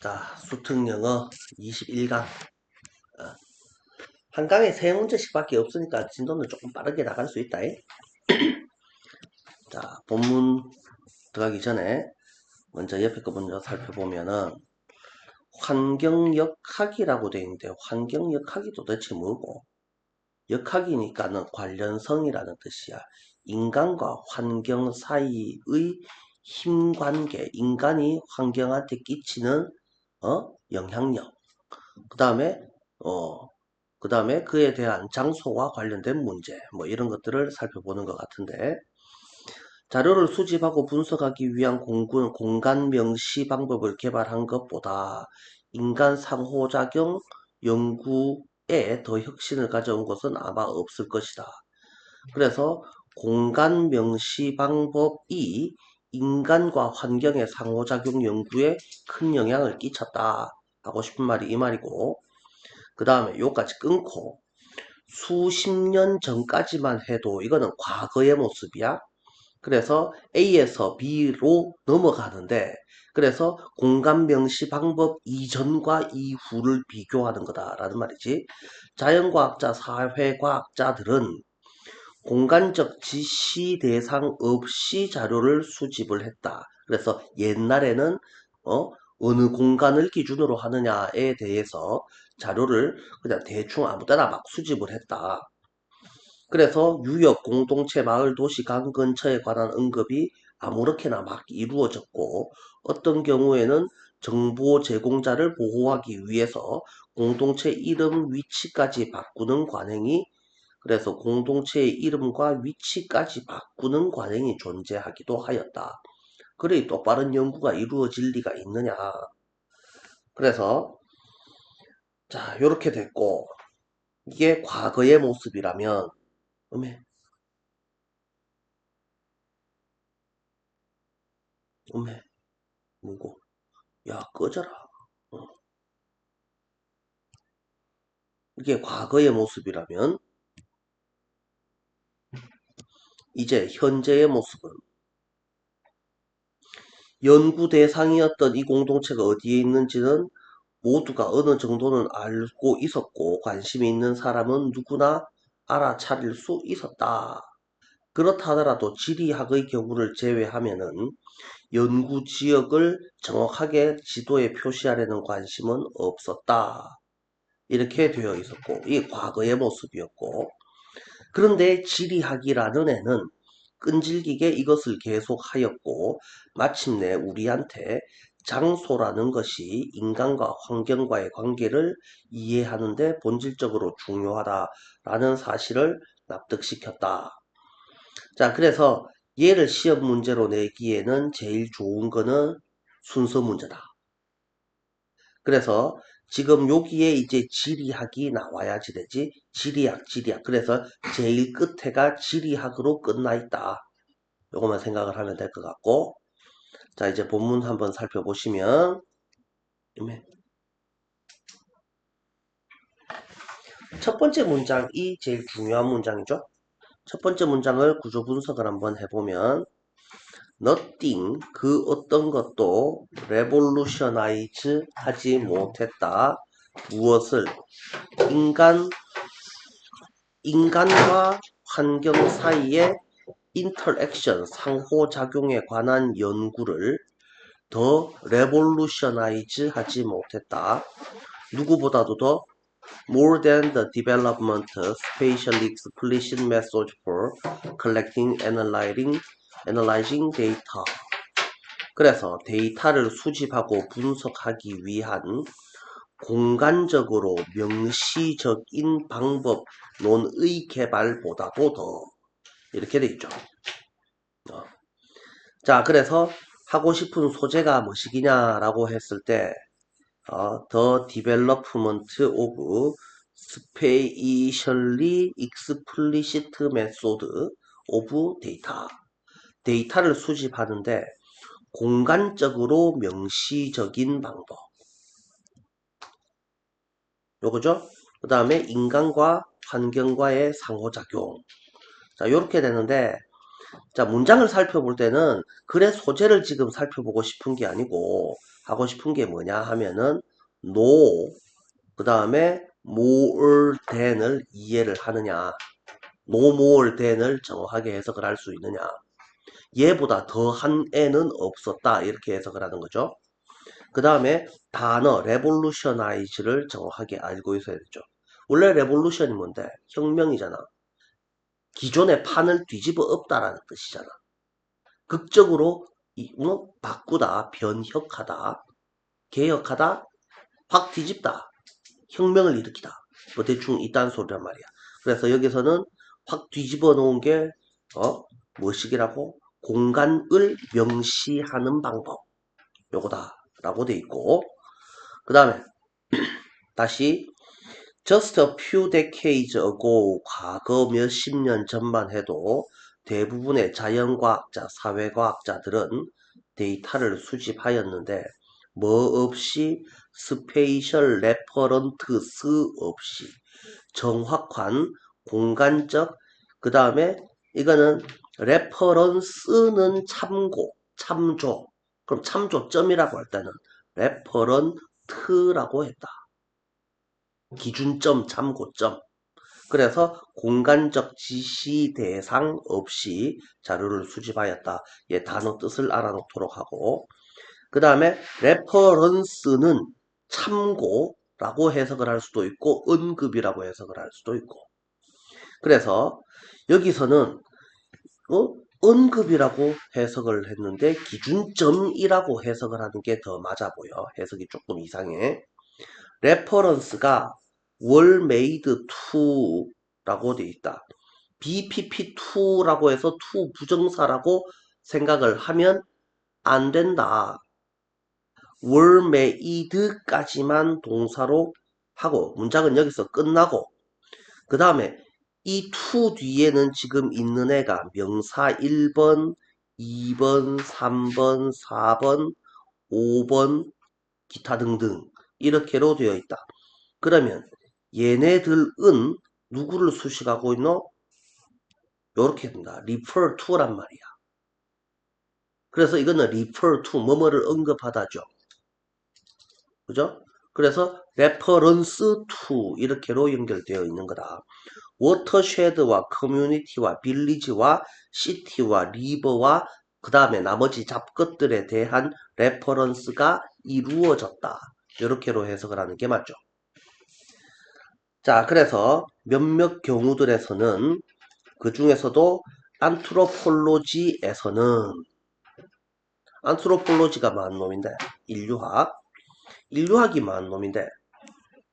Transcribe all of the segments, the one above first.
자, 수특영어 21강. 한 강에 3문제씩 밖에 없으니까 진도는 조금 빠르게 나갈 수 있다. 자, 본문 들어가기 전에 먼저 옆에 거 먼저 살펴보면은 환경역학이라고 되어 있는데 환경역학이 도대체 뭐고? 역학이니까는 관련성이라는 뜻이야. 인간과 환경 사이의 힘관계, 인간이 환경한테 끼치는 영향력. 그 다음에 그에 대한 장소와 관련된 문제, 뭐 이런 것들을 살펴보는 것 같은데, 자료를 수집하고 분석하기 위한 공간 명시 방법을 개발한 것보다 인간 상호작용 연구에 더 혁신을 가져온 것은 아마 없을 것이다. 그래서 공간 명시 방법이 인간과 환경의 상호작용 연구에 큰 영향을 끼쳤다 하고 싶은 말이 이 말이고, 그 다음에 요까지 끊고 수십 년 전까지만 해도 이거는 과거의 모습이야. 그래서 A에서 B로 넘어가는데, 그래서 공간 명시 방법 이전과 이후를 비교하는 거다라는 말이지. 자연과학자, 사회과학자들은 공간적 지시 대상 없이 자료를 수집을 했다. 그래서 옛날에는 어느 공간을 기준으로 하느냐에 대해서 자료를 그냥 대충 아무 때나 막 수집을 했다. 그래서 유역, 공동체, 마을, 도시, 강 근처에 관한 언급이 아무렇게나 막 이루어졌고, 어떤 경우에는 정보 제공자를 보호하기 위해서 공동체 이름, 위치까지 바꾸는 관행이, 그래서 공동체의 이름과 위치까지 바꾸는 관행이 존재하기도 하였다. 그래 똑바른 연구가 이루어질 리가 있느냐. 그래서 자, 요렇게 됐고, 이게 과거의 모습이라면 음해 음해 뭐고, 야 꺼져라. 어. 이게 과거의 모습이라면 이제 현재의 모습은 연구 대상이었던 이 공동체가 어디에 있는지는 모두가 어느 정도는 알고 있었고, 관심이 있는 사람은 누구나 알아차릴 수 있었다. 그렇다 하더라도 지리학의 경우를 제외하면은 연구 지역을 정확하게 지도에 표시하려는 관심은 없었다. 이렇게 되어 있었고, 이게 과거의 모습이었고, 그런데 지리학이라는 애는 끈질기게 이것을 계속하였고, 마침내 우리한테 장소라는 것이 인간과 환경과의 관계를 이해하는데 본질적으로 중요하다라는 사실을 납득시켰다. 자, 그래서 얘를 시험 문제로 내기에는 제일 좋은 거는 순서 문제다. 그래서 지금 여기에 이제 지리학이 나와야지 되지. 지리학. 그래서 제일 끝에가 지리학으로 끝나 있다. 요것만 생각을 하면 될 것 같고. 자, 이제 본문 한번 살펴보시면, 첫 번째 문장이 제일 중요한 문장이죠. 첫 번째 문장을 구조 분석을 한번 해보면, nothing, 그 어떤 것도 revolutionize 하지 못했다. 무엇을? 인간과 환경 사이의 인터랙션, 상호작용에 관한 연구를 더 revolutionize 하지 못했다. 누구보다도 더 more than the development spatially explicit method for collecting, analyzing data. 그래서 데이터를 수집하고 분석하기 위한 공간적으로 명시적인 방법론의 개발보다도 더 이렇게 돼 있죠. 자, 그래서 하고 싶은 소재가 무엇이냐라고 했을 때 The development of spatially explicit method of data. 데이터를 수집하는데 공간적으로 명시적인 방법. 요거죠? 그 다음에 인간과 환경과의 상호작용. 자, 요렇게 되는데, 자, 문장을 살펴볼 때는 글의 소재를 지금 살펴보고 싶은 게 아니고 하고 싶은 게 뭐냐 하면은 no, 그 다음에 more than을 이해를 하느냐, no more than을 정확하게 해석을 할 수 있느냐, 얘보다 더한 애는 없었다 이렇게 해석을 하는 거죠. 그 다음에 단어 revolutionize를 정확하게 알고 있어야 되죠. 원래 revolution이 뭔데? 혁명이잖아. 기존의 판을 뒤집어 엎다라는 뜻이잖아. 극적으로 바꾸다, 변혁하다, 개혁하다, 확 뒤집다, 혁명을 일으키다. 뭐 대충 이딴 소리란 말이야. 그래서 여기서는 확 뒤집어 놓은 게 뭐시기라고? 공간을 명시하는 방법. 요거다 라고 돼 있고, 그 다음에 다시 just a few decades ago, 과거 몇십 년 전만 해도 대부분의 자연과학자, 사회과학자들은 데이터를 수집하였는데 뭐 없이 스페이셜 레퍼런트스 없이 정확한 공간적, 그 다음에 이거는 레퍼런스는 참고, 참조. 그럼 참조점이라고 할 때는 레퍼런트라고 했다. 기준점, 참고점. 그래서 공간적 지시 대상 없이 자료를 수집하였다. 예, 단어 뜻을 알아놓도록 하고, 그 다음에 레퍼런스는 참고라고 해석을 할 수도 있고 언급이라고 해석을 할 수도 있고, 그래서 여기서는 언급이라고 해석을 했는데 기준점이라고 해석을 하는 게 더 맞아 보여. 해석이 조금 이상해. 레퍼런스가 were made to라고 돼 있다. BPP2라고 해서 to 부정사라고 생각을 하면 안 된다. were made까지만 동사로 하고 문장은 여기서 끝나고, 그 다음에 이 to 뒤에는 지금 있는 애가 명사 1번, 2번, 3번, 4번, 5번, 기타 등등 이렇게로 되어 있다. 그러면 얘네들은 누구를 수식하고 있노? 요렇게 된다. refer to란 말이야. 그래서 이거는 refer to, 뭐뭐를 언급하다죠. 그죠? 그래서 reference to 이렇게로 연결되어 있는 거다. 워터쉐드와 커뮤니티와 빌리지와 시티와 리버와 그 다음에 나머지 잡것들에 대한 레퍼런스가 이루어졌다. 이렇게로 해석을 하는 게 맞죠. 자, 그래서 몇몇 경우들에서는 그 중에서도 안트로폴로지가 많은 놈인데, 인류학이 많은 놈인데,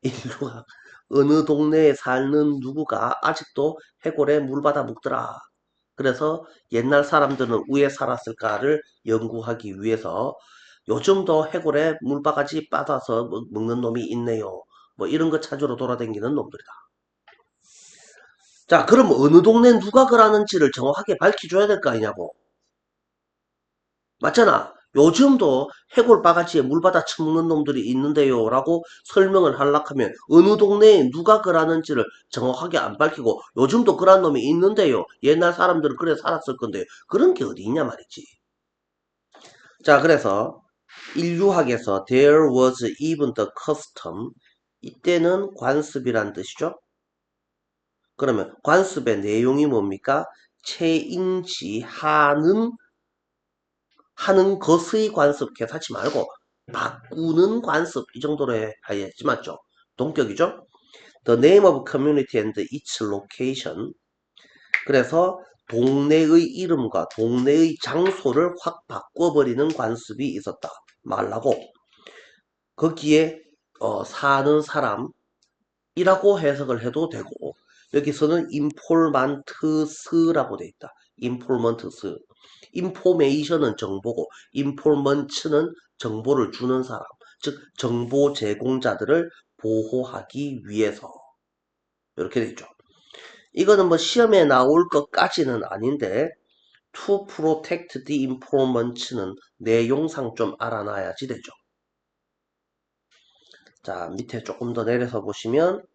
인류학 어느 동네에 사는 누구가 아직도 해골에 물 받아 먹더라. 그래서 옛날 사람들은 왜 살았을까를 연구하기 위해서 요즘도 해골에 물바가지 받아서 먹는 놈이 있네요. 뭐 이런 거 찾으러 돌아다니는 놈들이다. 자, 그럼 어느 동네 누가 그러는지를 정확하게 밝혀줘야 될 거 아니냐고. 맞잖아. 요즘도 해골 바가지에 물 받아 처먹는 놈들이 있는데요 라고 설명을 하려고 하면 어느 동네에 누가 그러는지를 정확하게 안 밝히고 요즘도 그런 놈이 있는데요, 옛날 사람들은 그래 살았을 건데 그런 게 어디 있냐 말이지. 자, 그래서 인류학에서 there was even the custom, 이때는 관습이란 뜻이죠. 그러면 관습의 내용이 뭡니까? 체인지하는 하는 것의 관습 개사치 말고 바꾸는 관습 이 정도로 해야지 맞죠? 동격이죠? The name of community and its location. 그래서 동네의 이름과 동네의 장소를 확 바꿔버리는 관습이 있었다 말라고, 거기에 사는 사람이라고 해석을 해도 되고, 여기서는 informants라고 돼 있다. informants. 인포메이션은 정보고 인포먼츠는 정보를 주는 사람, 즉 정보 제공자들을 보호하기 위해서 이렇게 돼 있죠. 이거는 뭐 시험에 나올 것까지는 아닌데 to protect the informants는 내용상 좀 알아놔야지 되죠. 자, 밑에 조금 더 내려서 보시면,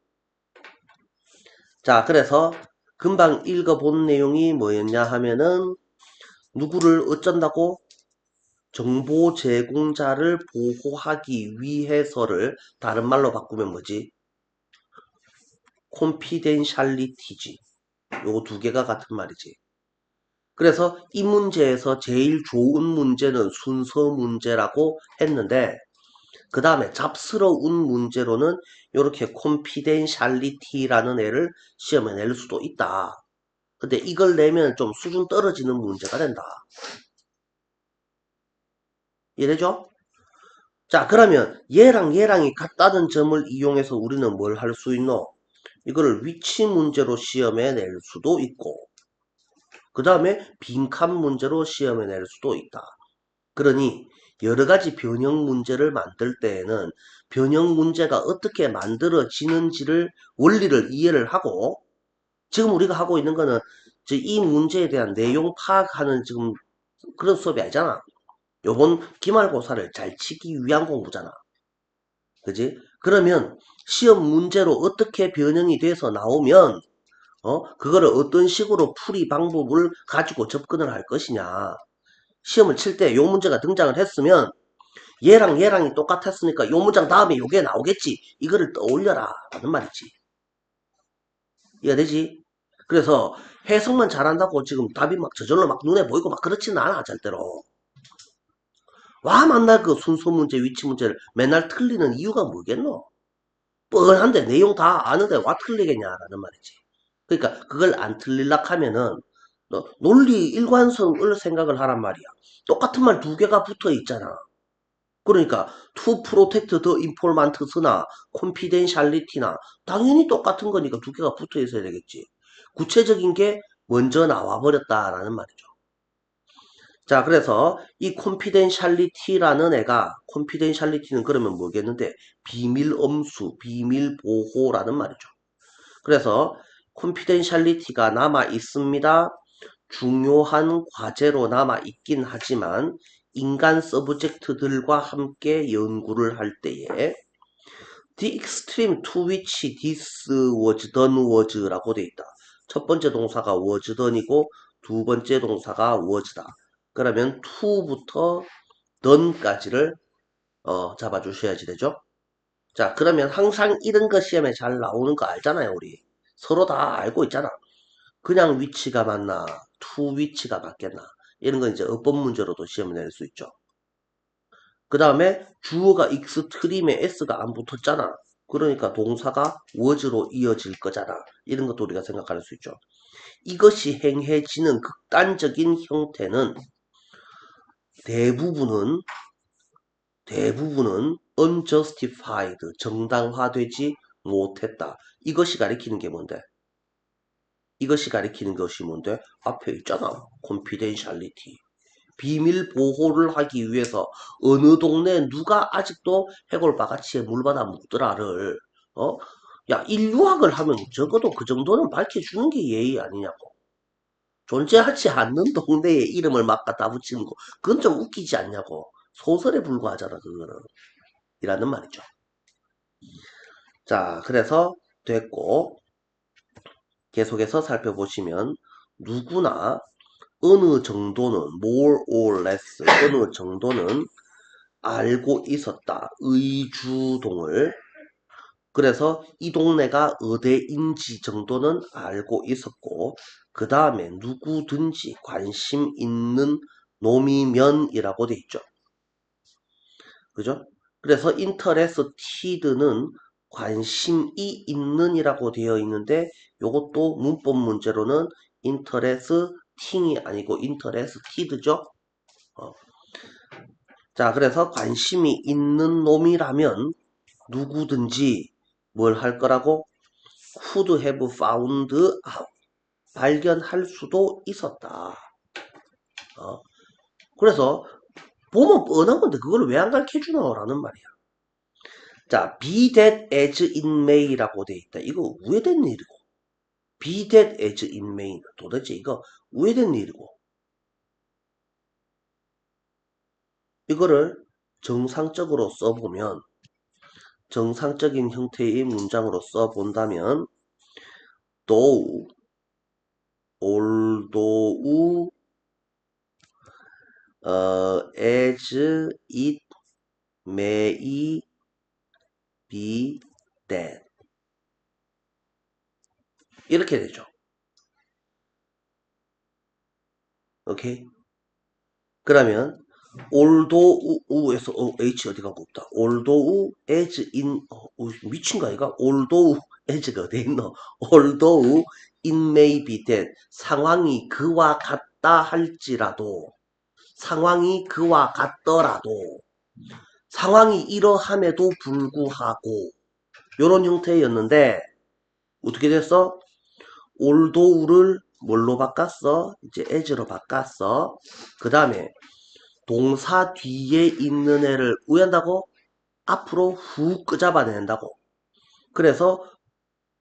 자, 그래서 금방 읽어본 내용이 뭐였냐 하면은 누구를 어쩐다고? 정보 제공자를 보호하기 위해서를 다른 말로 바꾸면 뭐지? confidentiality지. 요 두 개가 같은 말이지. 그래서 이 문제에서 제일 좋은 문제는 순서 문제라고 했는데 그 다음에 잡스러운 문제로는 이렇게 confidentiality라는 애를 시험에 낼 수도 있다. 근데 이걸 내면 좀 수준 떨어지는 문제가 된다. 이해되죠? 자, 그러면 얘랑 얘랑이 같다는 점을 이용해서 우리는 뭘 할 수 있노? 이거를 위치 문제로 시험에 낼 수도 있고 그 다음에 빈칸 문제로 시험에 낼 수도 있다. 그러니 여러 가지 변형 문제를 만들 때에는 변형 문제가 어떻게 만들어지는지를 원리를 이해를 하고 지금 우리가 하고 있는 거는 이 문제에 대한 내용 파악하는 지금 그런 수업이 아니잖아. 요번 기말고사를 잘 치기 위한 공부잖아. 그지? 그러면 시험 문제로 어떻게 변형이 돼서 나오면 그거를 어떤 식으로 풀이 방법을 가지고 접근을 할 것이냐. 시험을 칠 때 요 문제가 등장을 했으면 얘랑 얘랑이 똑같았으니까 요 문장 다음에 요게 나오겠지. 이거를 떠올려라 라는 말이지. 이해가 되지? 그래서 해석만 잘한다고 지금 답이 막 저절로 막 눈에 보이고 막 그렇지는 않아 절대로. 와 만날 그 순서 문제 위치 문제를 맨날 틀리는 이유가 뭐겠노? 뻔한데 내용 다 아는데 와 틀리겠냐라는 말이지. 그러니까 그걸 안 틀릴라 하면은 논리 일관성을 생각을 하란 말이야. 똑같은 말 두 개가 붙어 있잖아. 그러니까 to protect the informants나 confidentiality나 당연히 똑같은 거니까 두 개가 붙어 있어야 되겠지. 구체적인 게 먼저 나와 버렸다라는 말이죠. 자, 그래서 이 confidentiality라는 애가 confidentiality는 그러면 뭐겠는데 비밀 엄수, 비밀 보호라는 말이죠. 그래서 confidentiality가 남아 있습니다. 중요한 과제로 남아 있긴 하지만 인간 서브젝트들과 함께 연구를 할 때에 the extreme to which this was done was라고 돼 있다. 첫 번째 동사가 was done이고 두 번째 동사가 was다. 그러면 to부터 done까지를 잡아주셔야지 되죠. 자, 그러면 항상 이런 거 시험에 잘 나오는 거 알잖아요, 우리. 서로 다 알고 있잖아. 그냥 위치가 맞나, to 위치가 맞겠나. 이런 건 이제 어법 문제로도 시험을 낼 수 있죠. 그 다음에 주어가 익스트림에 s가 안 붙었잖아. 그러니까 동사가 was로 이어질 거잖아. 이런 것도 우리가 생각할 수 있죠. 이것이 행해지는 극단적인 형태는 대부분은 unjustified, 정당화되지 못했다. 이것이 가리키는 게 뭔데? 이것이 가리키는 것이 뭔데? 앞에 있잖아. confidentiality. 비밀 보호를 하기 위해서 어느 동네 누가 아직도 해골바가지에 물받아 묵더라를 야 인류학을 하면 적어도 그 정도는 밝혀주는 게 예의 아니냐고. 존재하지 않는 동네에 이름을 막 갖다 붙이는 거 그건 좀 웃기지 않냐고. 소설에 불과하잖아 그거는. 이라는 말이죠. 자 그래서 됐고 계속해서 살펴보시면 누구나 어느 정도는 more or less 어느 정도는 알고 있었다. 의주동을. 그래서 이 동네가 어디인지 정도는 알고 있었고 그 다음에 누구든지 관심 있는 놈이면이라고 돼 있죠. 그죠? 그래서 interested는 관심이 있는이라고 되어 있는데 이것도 문법 문제로는 interesting이 아니고 interested죠. 자, 그래서 관심이 있는 놈이라면 누구든지 뭘 할 거라고? could have found out. 발견할 수도 있었다. 그래서 보면 뻔한 건데 그걸 왜 안 가르쳐 주노? 라는 말이야. 자, be that as it may라고 돼 있다. 이거 우회된 일이고. be that as it may. 도대체 이거 우회된 일이고. 이거를 정상적으로 써보면 정상적인 형태의 문장으로 써본다면 though, although, as it may be that 이렇게 되죠. 오케이. 그러면 although,에서 h 어디 가고 없다. although as in 미친 거 아이가? although as가 어디 있노? although it may be that 상황이 그와 같다 할지라도 상황이 그와 같더라도 상황이 이러함에도 불구하고 요런 형태였는데 어떻게 됐어? although를 뭘로 바꿨어? 이제 as로 바꿨어. 그 다음에 동사 뒤에 있는 애를 우연다고 앞으로 훅 끄잡아낸다고. 그래서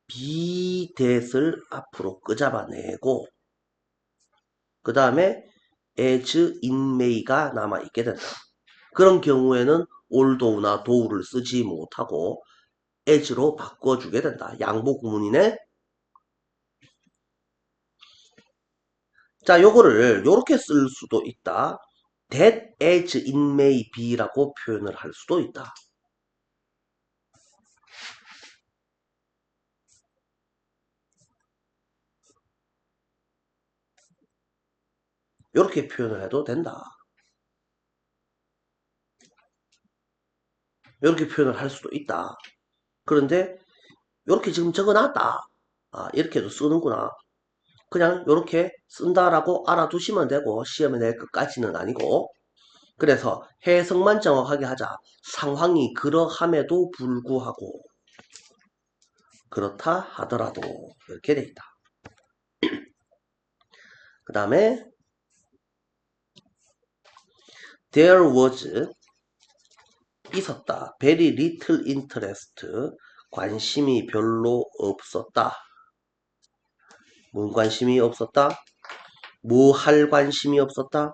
be that을 앞으로 끄잡아내고 그 다음에 as it may가 남아있게 된다. 그런 경우에는 although나 though를 쓰지 못하고 as로 바꿔주게 된다. 양보 구문이네. 자, 요거를 요렇게 쓸 수도 있다. that as it may be라고 표현을 할 수도 있다. 요렇게 표현을 해도 된다. 이렇게 표현을 할 수도 있다. 그런데 이렇게 지금 적어놨다. 아, 이렇게도 쓰는구나. 그냥 이렇게 쓴다라고 알아두시면 되고 시험에 낼 것까지는 아니고 그래서 해석만 정확하게 하자. 상황이 그러함에도 불구하고 그렇다 하더라도 이렇게 돼 있다. 그 다음에 there was 있었다. very little interest 관심이 별로 없었다. 뭔 관심이 없었다? 뭐 할 관심이 없었다?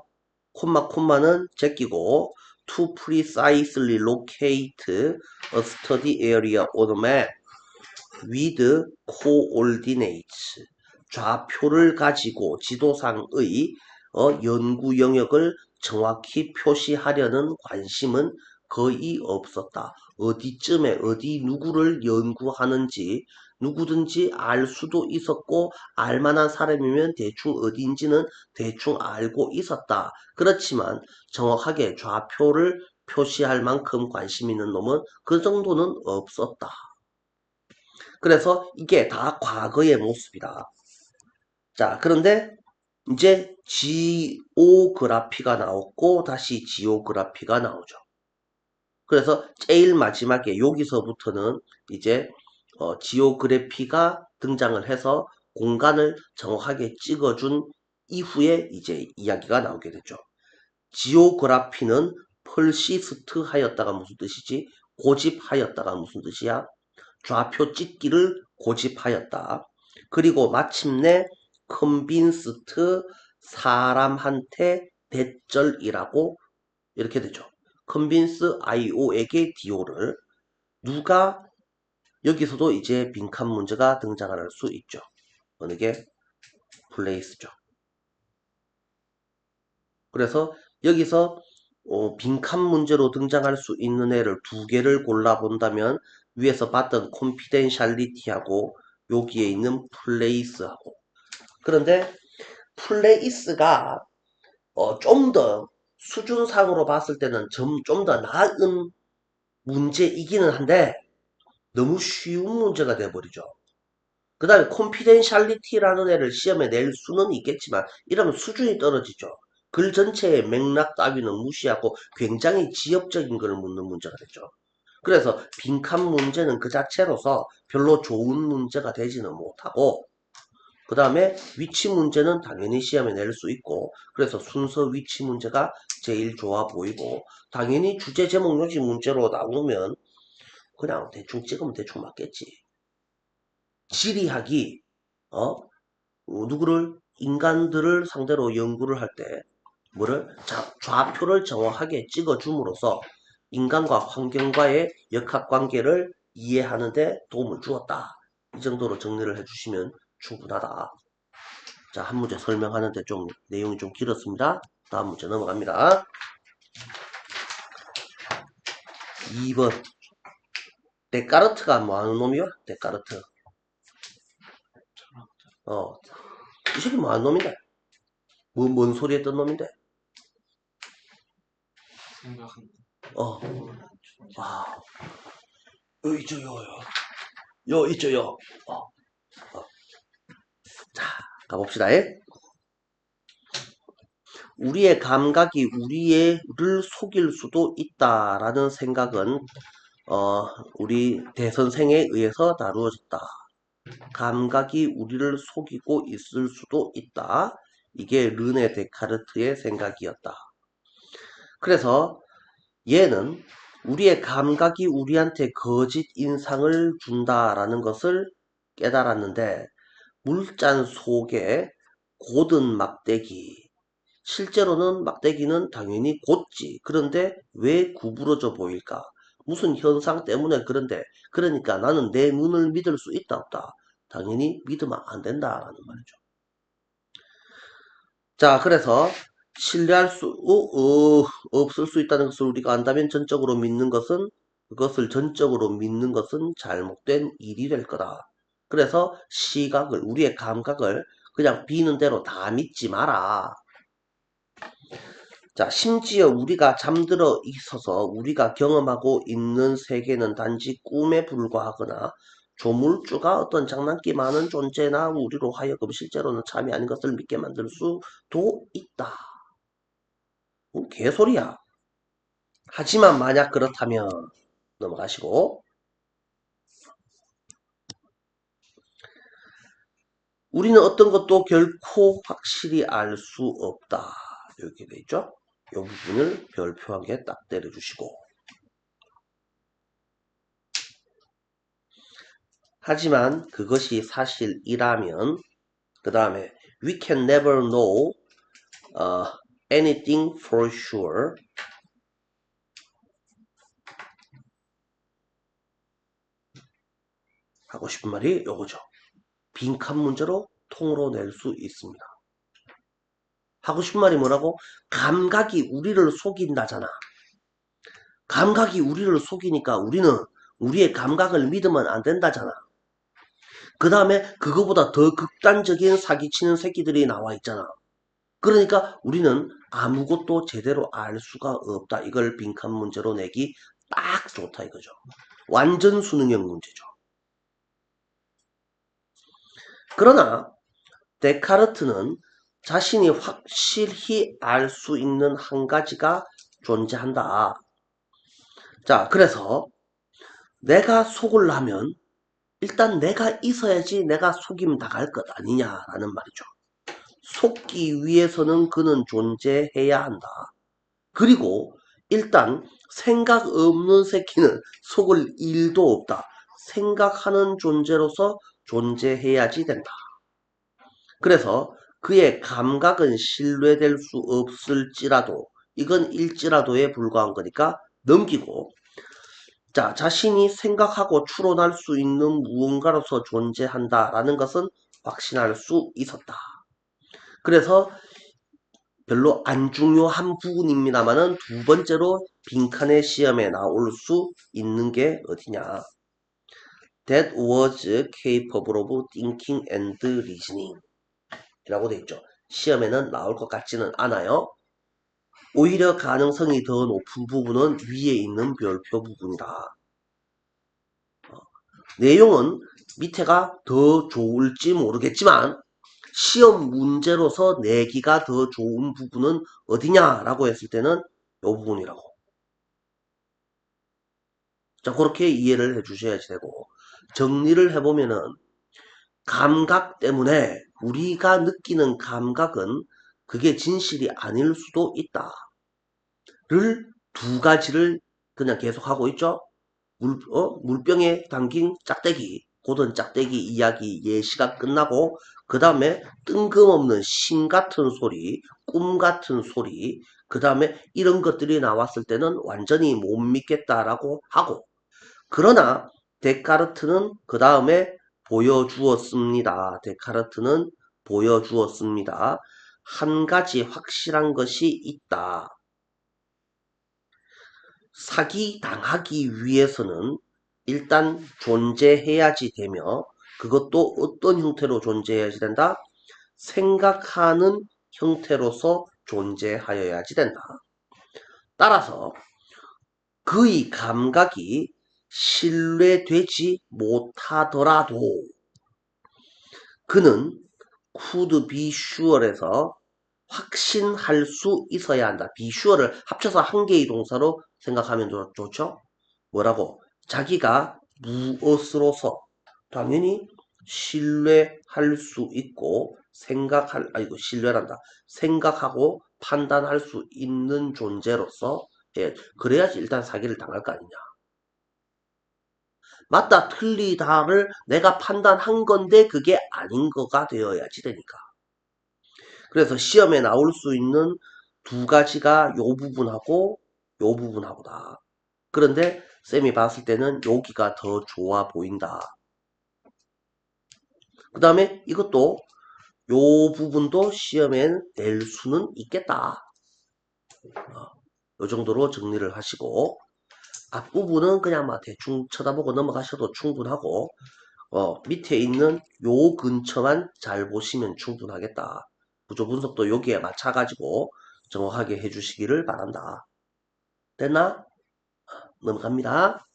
콤마는 제끼고 to precisely locate a study area on a map with coordinates 좌표를 가지고 지도상의 연구 영역을 정확히 표시하려는 관심은 거의 없었다. 어디쯤에 어디 누구를 연구하는지 누구든지 알 수도 있었고 알만한 사람이면 대충 어디인지는 대충 알고 있었다. 그렇지만 정확하게 좌표를 표시할 만큼 관심 있는 놈은 그 정도는 없었다. 그래서 이게 다 과거의 모습이다. 자, 그런데 이제 지오그라피가 나왔고 다시 지오그라피가 나오죠. 그래서 제일 마지막에 여기서부터는 이제 지오그래피가 등장을 해서 공간을 정확하게 찍어준 이후에 이제 이야기가 나오게 되죠. 지오그라피는 펄시스트 하였다가 무슨 뜻이지? 고집하였다가 무슨 뜻이야? 좌표 찍기를 고집하였다. 그리고 마침내 컨빈스트 사람한테 대절이라고 이렇게 되죠. 컨빈스 IO에게 DO를 누가 여기서도 이제 빈칸 문제가 등장할 수 있죠. 어느 게 플레이스죠. 그래서 여기서 빈칸 문제로 등장할 수 있는 애를 두 개를 골라본다면 위에서 봤던 콘피덴셜리티하고 여기에 있는 플레이스하고 그런데 플레이스가 좀 더 수준상으로 봤을 때는 좀 더 나은 문제이기는 한데 너무 쉬운 문제가 돼버리죠. 그 다음에 콘피덴셜리티라는 애를 시험에 낼 수는 있겠지만 이러면 수준이 떨어지죠. 글 전체의 맥락 따위는 무시하고 굉장히 지엽적인 걸 묻는 문제가 되죠. 그래서 빈칸 문제는 그 자체로서 별로 좋은 문제가 되지는 못하고 그 다음에 위치 문제는 당연히 시험에 낼 수 있고 그래서 순서 위치 문제가 제일 좋아 보이고 당연히 주제 제목 요지 문제로 나오면 그냥 대충 찍으면 대충 맞겠지. 지리학이 누구를 인간들을 상대로 연구를 할 때 뭐를 좌표를 정확하게 찍어줌으로써 인간과 환경과의 역학관계를 이해하는 데 도움을 주었다. 이 정도로 정리를 해주시면 충분하다. 자, 한 문제 설명하는데 좀 내용이 좀 길었습니다. 다음 문제 넘어갑니다. 2번. 데카르트가 뭐 하는 놈이야? 데카르트. 이 새끼 뭐 하는 놈인데? 뭔 소리 했던 놈인데? 생각한다. 어. 아. 있죠요. 요, 있죠요. 자, 가봅시다. 우리의 감각이 우리를 속일 수도 있다라는 생각은 우리 대선생에 의해서 다루어졌다. 감각이 우리를 속이고 있을 수도 있다. 이게 르네 데카르트의 생각이었다. 그래서 얘는 우리의 감각이 우리한테 거짓 인상을 준다라는 것을 깨달았는데 물잔 속에 곧은 막대기, 실제로는 막대기는 당연히 곧지. 그런데 왜 구부러져 보일까? 무슨 현상 때문에 그런데 그러니까 나는 내 눈을 믿을 수 있다 없다? 당연히 믿으면 안 된다라는 말이죠. 자, 그래서 신뢰할 수 없을 수 있다는 것을 우리가 안다면 그것을 전적으로 믿는 것은 잘못된 일이 될 거다. 그래서 우리의 감각을 그냥 비는 대로 다 믿지 마라. 자, 심지어 우리가 잠들어 있어서 우리가 경험하고 있는 세계는 단지 꿈에 불과하거나 조물주가 어떤 장난기 많은 존재나 우리로 하여금 실제로는 참이 아닌 것을 믿게 만들 수도 있다. 개소리야. 하지만 만약 그렇다면 넘어가시고 우리는 어떤 것도 결코 확실히 알 수 없다. 이렇게 돼 있죠? 이 부분을 별표 한 개 딱 때려주시고 하지만 그것이 사실이라면 그 다음에 we can never know anything for sure. 하고 싶은 말이 요거죠. 빈칸 문제로 통으로 낼 수 있습니다. 하고 싶은 말이 뭐라고? 감각이 우리를 속인다잖아. 감각이 우리를 속이니까 우리는 우리의 감각을 믿으면 안 된다잖아. 그 다음에 그거보다 더 극단적인 사기치는 새끼들이 나와 있잖아. 그러니까 우리는 아무것도 제대로 알 수가 없다. 이걸 빈칸 문제로 내기 딱 좋다 이거죠. 완전 수능형 문제죠. 그러나 데카르트는 자신이 확실히 알 수 있는 한 가지가 존재한다. 자, 그래서 내가 속으려면 일단 내가 있어야지 내가 속임 당할 것 아니냐라는 말이죠. 속기 위해서는 그는 존재해야 한다. 그리고 일단 생각 없는 새끼는 속을 일도 없다. 생각하는 존재로서 존재해야지 된다. 그래서 그의 감각은 신뢰될 수 없을지라도 이건 일지라도에 불과한 거니까 넘기고 자, 자신이 생각하고 추론할 수 있는 무언가로서 존재한다라는 것은 확신할 수 있었다. 그래서 별로 안 중요한 부분입니다만은 두 번째로 빈칸의 시험에 나올 수 있는 게 어디냐. That was capable of thinking and reasoning 이라고 돼 있죠. 시험에는 나올 것 같지는 않아요. 오히려 가능성이 더 높은 부분은 위에 있는 별표 부분이다. 내용은 밑에가 더 좋을지 모르겠지만 시험 문제로서 내기가 더 좋은 부분은 어디냐라고 했을 때는 이 부분이라고. 자, 그렇게 이해를 해주셔야지 되고 정리를 해보면은 감각 때문에 우리가 느끼는 감각은 그게 진실이 아닐 수도 있다. 를 두 가지를 그냥 계속 하고 있죠. 물병에 담긴 짝대기, 고든 짝대기 이야기 예시가 끝나고 그 다음에 뜬금없는 심 같은 소리, 꿈 같은 소리, 그 다음에 이런 것들이 나왔을 때는 완전히 못 믿겠다라고 하고 그러나 데카르트는 그 다음에 보여주었습니다. 데카르트는 보여주었습니다. 한 가지 확실한 것이 있다. 사기 당하기 위해서는 일단 존재해야지 되며 그것도 어떤 형태로 존재해야지 된다? 생각하는 형태로서 존재하여야지 된다. 따라서 그의 감각이 신뢰되지 못하더라도 그는 could be sure에서 확신할 수 있어야 한다. be sure를 합쳐서 한 개의 동사로 생각하면 좋죠? 뭐라고? 자기가 무엇으로서 당연히 신뢰할 수 있고 신뢰란다. 생각하고 판단할 수 있는 존재로서 예, 그래야지 일단 사기를 당할 거 아니냐. 맞다, 틀리다를 내가 판단한 건데 그게 아닌 거가 되어야지 되니까. 그래서 시험에 나올 수 있는 두 가지가 요 부분하고 요 부분하고다. 그런데 쌤이 봤을 때는 여기가 더 좋아 보인다. 그 다음에 이것도 요 부분도 시험에 낼 수는 있겠다. 요 정도로 정리를 하시고 앞부분은 그냥 막 대충 쳐다보고 넘어가셔도 충분하고 밑에 있는 요 근처만 잘 보시면 충분하겠다. 구조 분석도 여기에 맞춰가지고 정확하게 해주시기를 바란다. 됐나? 넘어갑니다.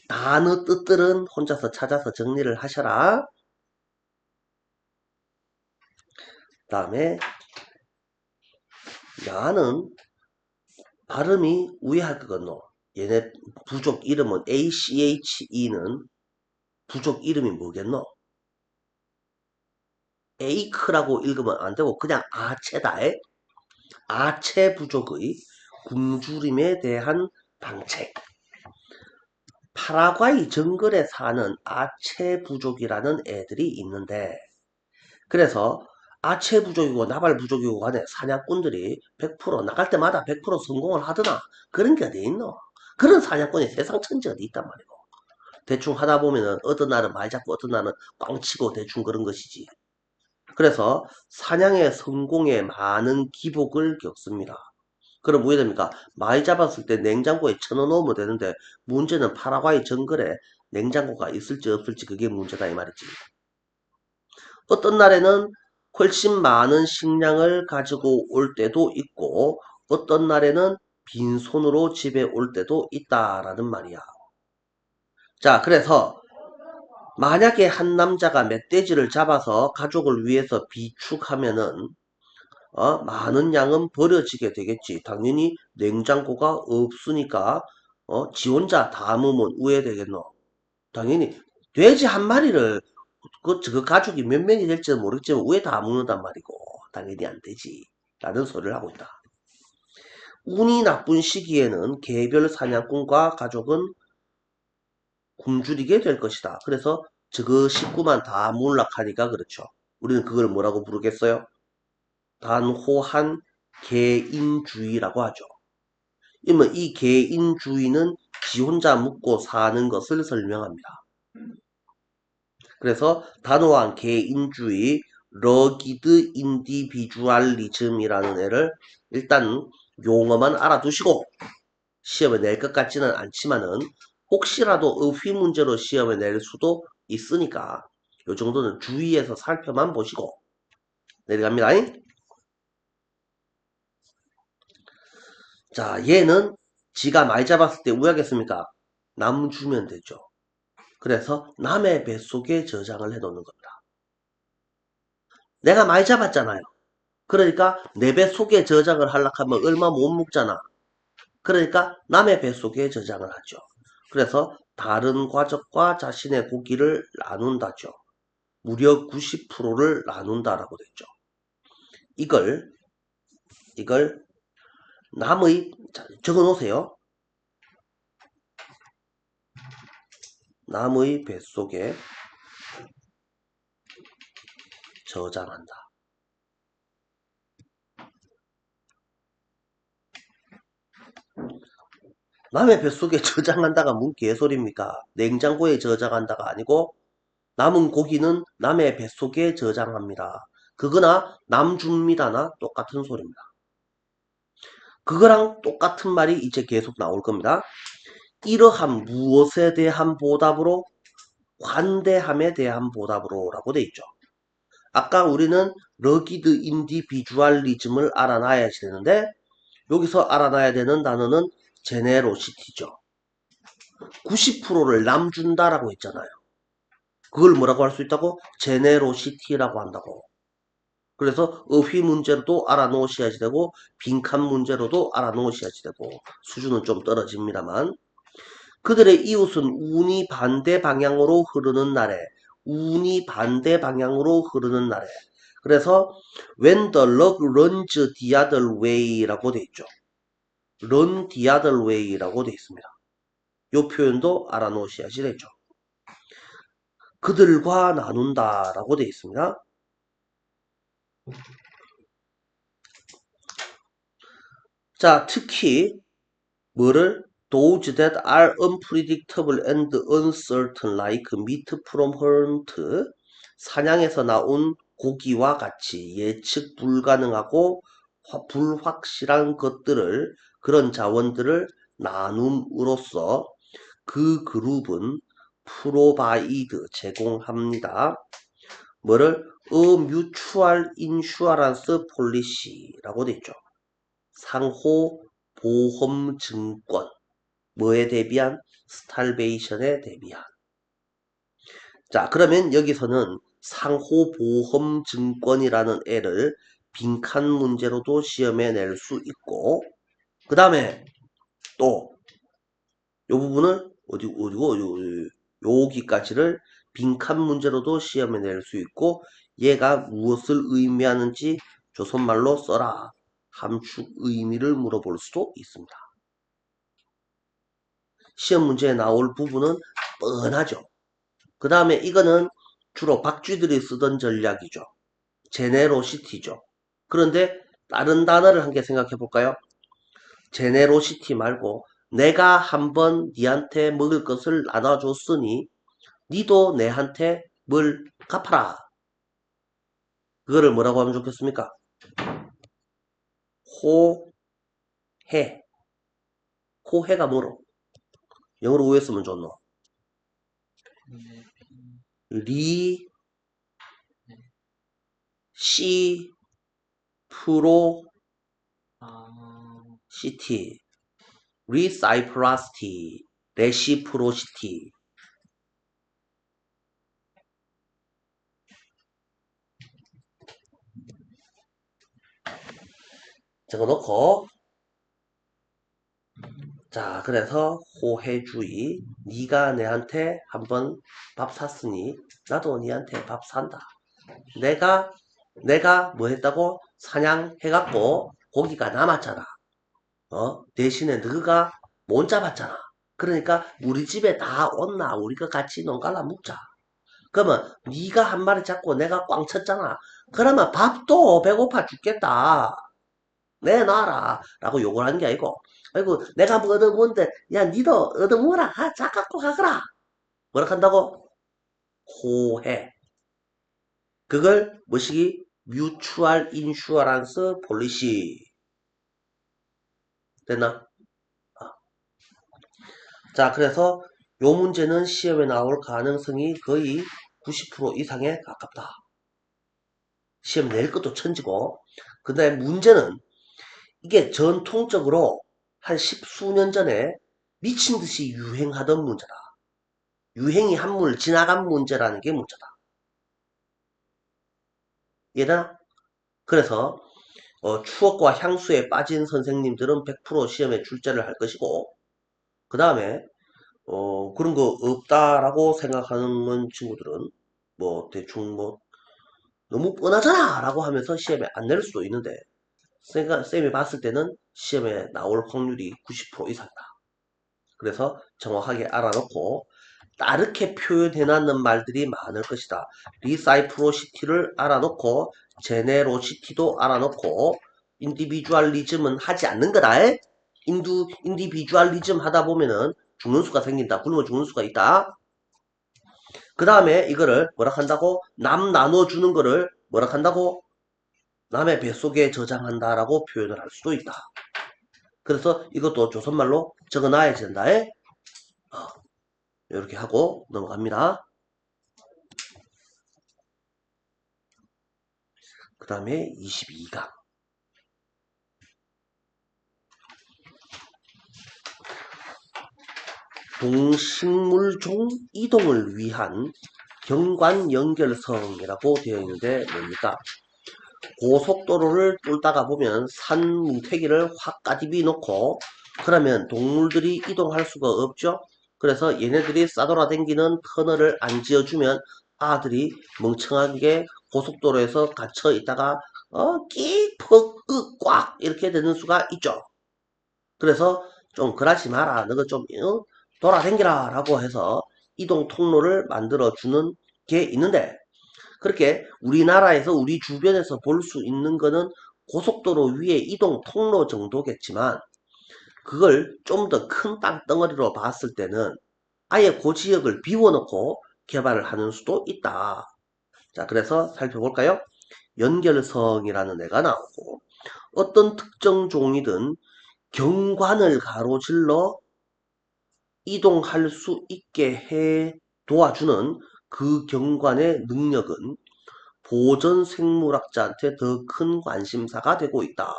단어 뜻들은 혼자서 찾아서 정리를 하셔라. 다음에 야는 발음이 우회할 거건노. 얘네 부족 이름은 ACHE는 부족 이름이 뭐겠노? 에이크라고 읽으면 안 되고 그냥 아체다. 아체 부족의 굶주림에 대한 방책. 파라과이 정글에 사는 아체 부족이라는 애들이 있는데 그래서 아체 부족이고 나발 부족이고 간에 사냥꾼들이 100% 나갈 때마다 100% 성공을 하더나 그런 게 어디 있노? 그런 사냥꾼이 세상 천지 어디 있단 말이고 대충 하다 보면은 어떤 날은 말 잡고 어떤 날은 꽝치고 대충 그런 것이지. 그래서 사냥의 성공에 많은 기복을 겪습니다. 그럼 뭐 됩니까? 많이 잡았을 때 냉장고에 쳐넣으면 되는데 문제는 파라과이 정글에 냉장고가 있을지 없을지 그게 문제다 이 말이지. 어떤 날에는 훨씬 많은 식량을 가지고 올 때도 있고 어떤 날에는 빈손으로 집에 올 때도 있다라는 말이야. 자, 그래서 만약에 한 남자가 멧돼지를 잡아서 가족을 위해서 비축하면은 많은 양은 버려지게 되겠지. 당연히 냉장고가 없으니까 지 혼자 다 먹으면 우회되겠노. 당연히 돼지 한 마리를 그 가족이 몇 명이 될지는 모르겠지만 왜 다 먹는단 말이고 당연히 안 되지. 라는 소리를 하고 있다. 운이 나쁜 시기에는 개별 사냥꾼과 가족은 굶주리게 될 것이다. 그래서 저 식구만 다 몰락하니까 그렇죠. 우리는 그걸 뭐라고 부르겠어요? 단호한 개인주의라고 하죠. 그러면 이 개인주의는 지 혼자 묵고 사는 것을 설명합니다. 그래서 단호한 개인주의, 러기드 인디비주얼리즘이라는 애를 일단 용어만 알아두시고 시험에 낼 것 같지는 않지만은 혹시라도 어휘 문제로 시험에 낼 수도 있으니까 요 정도는 주의해서 살펴만 보시고 내려갑니다. 자, 얘는 지가 많이 잡았을 때 우야겠습니까? 남 주면 되죠. 그래서 남의 뱃속에 저장을 해놓는 겁니다. 내가 많이 잡았잖아요. 그러니까 내 뱃속에 저장을 하려고 하면 얼마 못 먹잖아. 그러니까 남의 뱃속에 저장을 하죠. 그래서 다른 가족과 자신의 고기를 나눈다죠. 무려 90%를 나눈다라고 됐죠. 이걸 남의 적어 놓으세요. 남의 뱃속에 저장한다. 남의 뱃속에 저장한다가 뭔 개소리입니까? 냉장고에 저장한다가 아니고 남은 고기는 남의 뱃속에 저장합니다. 그거나 남 줍니다나 똑같은 소리입니다. 그거랑 똑같은 말이 이제 계속 나올 겁니다. 이러한 무엇에 대한 보답으로? 관대함에 대한 보답으로 라고 돼 있죠. 아까 우리는 러기드 인디비주얼리즘을 알아놔야지 되는데 여기서 알아놔야 되는 단어는 제네로시티죠. 90%를 남 준다라고 했잖아요. 그걸 뭐라고 할 수 있다고? 제네로시티라고 한다고. 그래서 어휘 문제로도 알아놓으셔야지 되고 빈칸 문제로도 알아놓으셔야지 되고 수준은 좀 떨어집니다만 그들의 이웃은 운이 반대 방향으로 흐르는 날에 운이 반대 방향으로 흐르는 날에 그래서 when the luck runs the other way라고 돼 있죠. run the other way라고 돼 있습니다. 이 표현도 알아놓으셔야지 되죠. 그들과 나눈다라고 돼 있습니다. 자, 특히 뭐를 those that are unpredictable and uncertain like meat from hunt 사냥에서 나온 고기와 같이 예측 불가능하고 불확실한 것들을 그런 자원들을 나눔으로써 그 그룹은 프로바이드 제공합니다. 뭐를 A mutual insurance policy라고 돼 있죠. 상호 보험 증권 뭐에 대비한? 스탈베이션에 대비한. 자, 그러면 여기서는 상호 보험 증권이라는 애를 빈칸 문제로도 시험에 낼 수 있고 그 다음에 또 이 부분을 어디고 여기까지를 빈칸 문제로도 시험에 낼 수 있고 얘가 무엇을 의미하는지 조선말로 써라. 함축 의미를 물어볼 수도 있습니다. 시험 문제에 나올 부분은 뻔하죠. 그 다음에 이거는 주로 박쥐들이 쓰던 전략이죠. 제네로시티죠. 그런데 다른 단어를 한 개 생각해 볼까요? 제네로시티 말고 내가 한번 니한테 먹을 것을 나눠줬으니 니도 내한테 뭘 갚아라. 그거를 뭐라고 하면 좋겠습니까? 호해. 호해가 뭐로? 영어로 왜 쓰면 좋노? 리, 시, 프로, 시티. 리사이프라시티, 레시프로시티. 적어놓고 자 그래서 호해주의 네가 내한테 한번 밥 샀으니 나도 니한테 밥 산다. 내가 뭐 했다고? 사냥해갖고 고기가 남았잖아. 대신에 너가 못 잡았잖아. 그러니까 우리 집에 다 온나 우리가 같이 농갈라 먹자. 그러면 네가 한 마리 잡고 내가 꽝 쳤잖아. 그러면 밥도 배고파 죽겠다. 내놔라. 라고 욕을 한 게 아니고 아이고 내가 뭐 얻어먹는데 야 니도 얻어먹어라. 자 갖고 가거라. 뭐라 한다고? 호해. 그걸 뭐시기? 뮤추얼 인슈어런스 폴리시. 됐나? 자 그래서 요 문제는 시험에 나올 가능성이 거의 90% 이상에 가깝다. 시험 낼 것도 천지고 그 다음에 문제는 이게 전통적으로 한 십수년 전에 미친 듯이 유행하던 문제다. 유행이 한물 지나간 문제라는 게 문제다. 이해되나? 그래서 추억과 향수에 빠진 선생님들은 100% 시험에 출제를 할 것이고 그 다음에 그런 거 없다라고 생각하는 친구들은 뭐 대충 뭐 너무 뻔하잖아 라고 하면서 시험에 안 낼 수도 있는데 쌤이 봤을 때는 시험에 나올 확률이 90% 이상이다. 그래서 정확하게 알아놓고 다르게 표현해놨는 말들이 많을 것이다. 리사이프로시티를 알아놓고 제네로시티도 알아놓고 인디비주얼리즘은 하지 않는 거다. 인디비주얼리즘 하다 보면은 죽는 수가 생긴다. 굶어 죽는 수가 있다. 그 다음에 이거를 뭐라 한다고? 남 나눠주는 거를 뭐라 한다고? 남의 뱃속에 저장한다라고 표현을 할 수도 있다. 그래서 이것도 조선말로 적어놔야 된다. 이렇게 하고 넘어갑니다. 그 다음에 22강. 동식물종 이동을 위한 경관 연결성이라고 되어 있는데 뭡니까? 고속도로를 뚫다가 보면 산 뭉태기를 확 까디비 놓고 그러면 동물들이 이동할 수가 없죠. 그래서 얘네들이 싸돌아다니는 터널을 안 지어주면 아들이 멍청하게 고속도로에서 갇혀 있다가 끼퍽 이렇게 되는 수가 있죠. 그래서 좀 그러지 마라. 너가 좀 돌아다니라 라고 해서 이동 통로를 만들어 주는 게 있는데 그렇게 우리나라에서 우리 주변에서 볼 수 있는 거는 고속도로 위에 이동 통로 정도겠지만 그걸 좀 더 큰 땅덩어리로 봤을 때는 아예 그 지역을 비워놓고 개발을 하는 수도 있다. 자, 그래서 살펴볼까요? 연결성이라는 애가 나오고 어떤 특정 종이든 경관을 가로질러 이동할 수 있게 해 도와주는 그 경관의 능력은 보전 생물학자한테 더 큰 관심사가 되고 있다.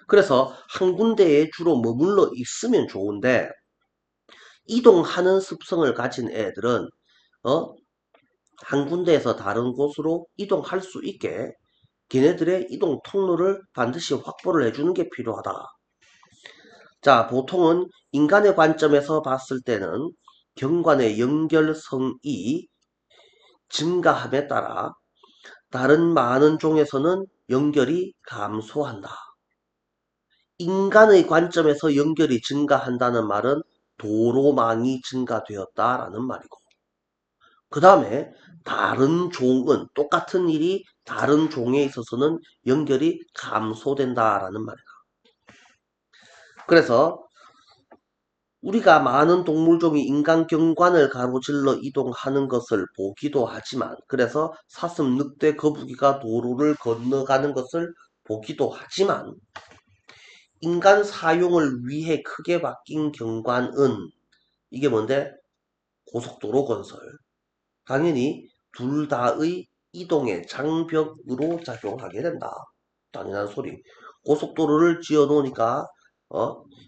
그래서 한 군데에 주로 머물러 있으면 좋은데 이동하는 습성을 가진 애들은 어? 한 군데에서 다른 곳으로 이동할 수 있게 걔네들의 이동 통로를 반드시 확보를 해주는 게 필요하다. 자, 보통은 인간의 관점에서 봤을 때는 경관의 연결성이 증가함에 따라 다른 많은 종에서는 연결이 감소한다. 인간의 관점에서 연결이 증가한다는 말은 도로망이 증가되었다라는 말이고 그 다음에 다른 종은 똑같은 일이 다른 종에 있어서는 연결이 감소된다라는 말이다. 그래서 우리가 많은 동물종이 인간 경관을 가로질러 이동하는 것을 보기도 하지만 그래서 사슴, 늑대, 거북이가 도로를 건너가는 것을 보기도 하지만 인간 사용을 위해 크게 바뀐 경관은 이게 뭔데? 고속도로 건설. 당연히 둘 다의 이동의 장벽으로 작용하게 된다. 당연한 소리. 고속도로를 지어 놓으니까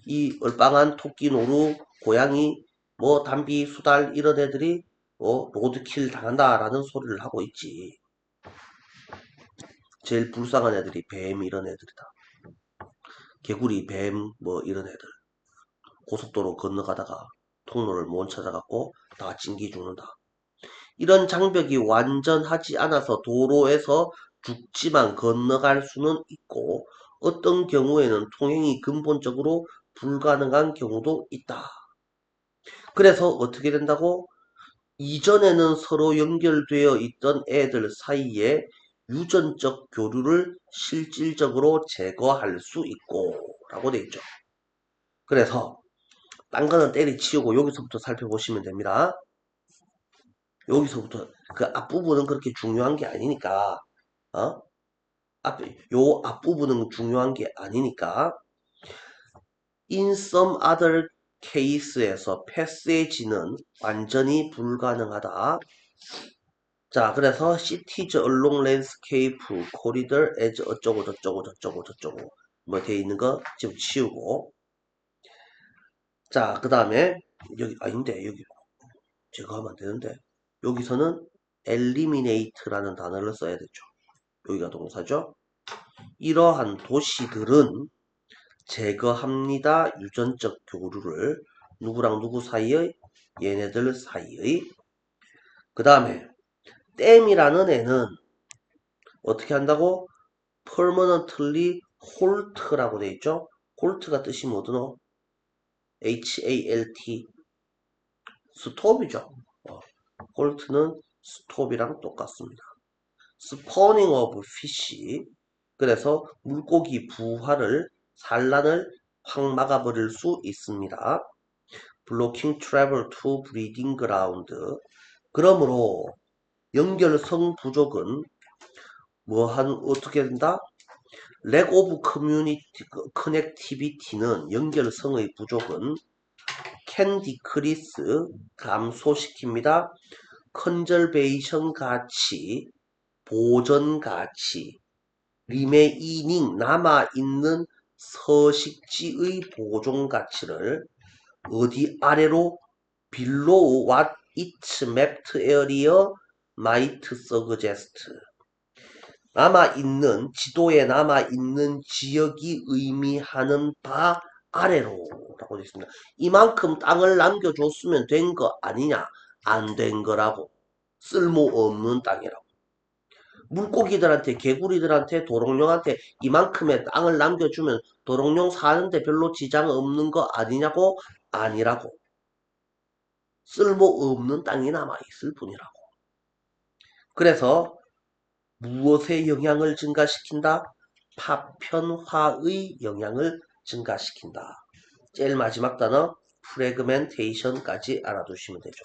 이 얼빵한 토끼, 노루, 고양이, 뭐 담비, 수달 이런 애들이 로드킬 당한다라는 소리를 하고 있지. 제일 불쌍한 애들이 뱀 이런 애들이다. 개구리, 뱀 뭐 이런 애들. 고속도로 건너가다가 통로를 못 찾아갖고 다 찡기 죽는다. 이런 장벽이 완전하지 않아서 도로에서 죽지만 건너갈 수는 있고 어떤 경우에는 통행이 근본적으로 불가능한 경우도 있다. 그래서 어떻게 된다고? 이전에는 서로 연결되어 있던 애들 사이에 유전적 교류를 실질적으로 제거할 수 있고 라고 돼 있죠. 그래서 딴 거는 때리치우고 여기서부터 살펴보시면 됩니다. 여기서부터 그 앞부분은 그렇게 중요한 게 아니니까 요 앞부분은 중요한 게 아니니까 in some other case에서 passage는 완전히 불가능하다. 자, 그래서 cities along landscape corridor as 어쩌고 저쩌고 저쩌고 저쩌고 뭐 돼 있는 거 지금 치우고 자, 그 다음에 여기 아닌데 여기 제가 하면 안 되는데 여기서는 eliminate라는 단어를 써야 되죠. 여기가 동사죠. 이러한 도시들은 제거합니다. 유전적 교류를 누구랑 누구 사이의 얘네들 사이의 그 다음에 댐이라는 애는 어떻게 한다고? permanently halt라고 돼 있죠. halt가 뜻이 뭐더노? HALT 스톱이죠. halt는 스톱이랑 똑같습니다. spawning of fish 그래서 물고기 부화를 산란을 확 막아버릴 수 있습니다. blocking travel to breeding ground 그러므로 연결성 부족은 어떻게 된다? 렉 오브 커뮤니티 커넥티비티는 연결성의 부족은 can decrease 감소시킵니다. 컨저베이션 가치, 보전 가치, 리메이닝 남아있는 서식지의 보존 가치를 어디 아래로 below what each mapped area might suggest 남아있는 지도에 남아있는 지역이 의미하는 바 아래로 라고 되어 있습니다. 이만큼 땅을 남겨줬으면 된 거 아니냐? 안 된 거라고. 쓸모없는 땅이라고. 물고기들한테 개구리들한테 도롱뇽한테 이만큼의 땅을 남겨주면 도롱뇽 사는데 별로 지장 없는 거 아니냐고? 아니라고. 쓸모없는 땅이 남아있을 뿐이라고. 그래서 무엇의 영향을 증가시킨다? 파편화의 영향을 증가시킨다. 제일 마지막 단어 프래그멘테이션까지 알아두시면 되죠.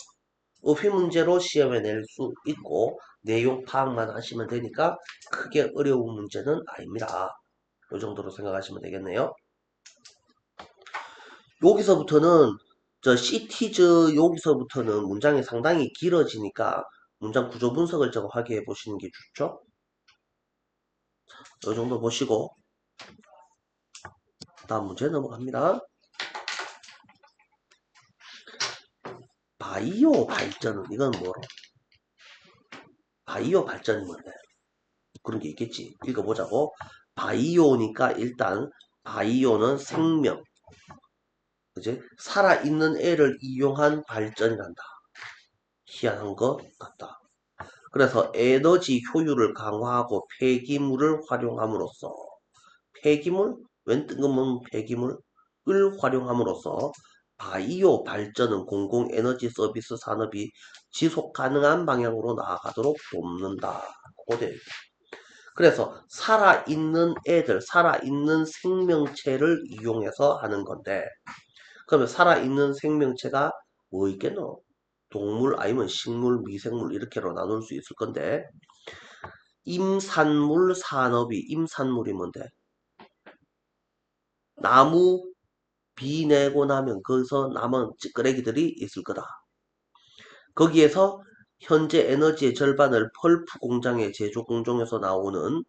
어휘 문제로 시험에 낼 수 있고 내용 파악만 하시면 되니까 크게 어려운 문제는 아닙니다. 이 정도로 생각하시면 되겠네요. 여기서부터는 시티즈 여기서부터는 문장이 상당히 길어지니까 문장 구조 분석을 좀 하게 해보시는 게 좋죠. 이 정도 보시고 다음 문제 넘어갑니다. 바이오 발전은 이건 뭐로? 바이오 발전이 뭔데? 그런 게 있겠지. 읽어보자고. 바이오니까 일단 바이오는 생명, 그지? 살아있는 애를 이용한 발전이란다. 희한한 것 같다. 그래서 에너지 효율을 강화하고 폐기물을 활용함으로써 폐기물? 웬 뜬금없는 폐기물을 활용함으로써 바이오 발전은 공공에너지 서비스 산업이 지속 가능한 방향으로 나아가도록 돕는다. 그래서 살아있는 애들, 살아있는 생명체를 이용해서 하는 건데 그러면 살아있는 생명체가 뭐 있겠노? 동물 아니면 식물, 미생물 이렇게로 나눌 수 있을 건데 임산물 산업이 임산물이 뭔데? 나무 비 내고 나면 거기서 남은 찌끄레기들이 있을 거다. 거기에서 현재 에너지의 절반을 펄프 공장의 제조 공정에서 나오는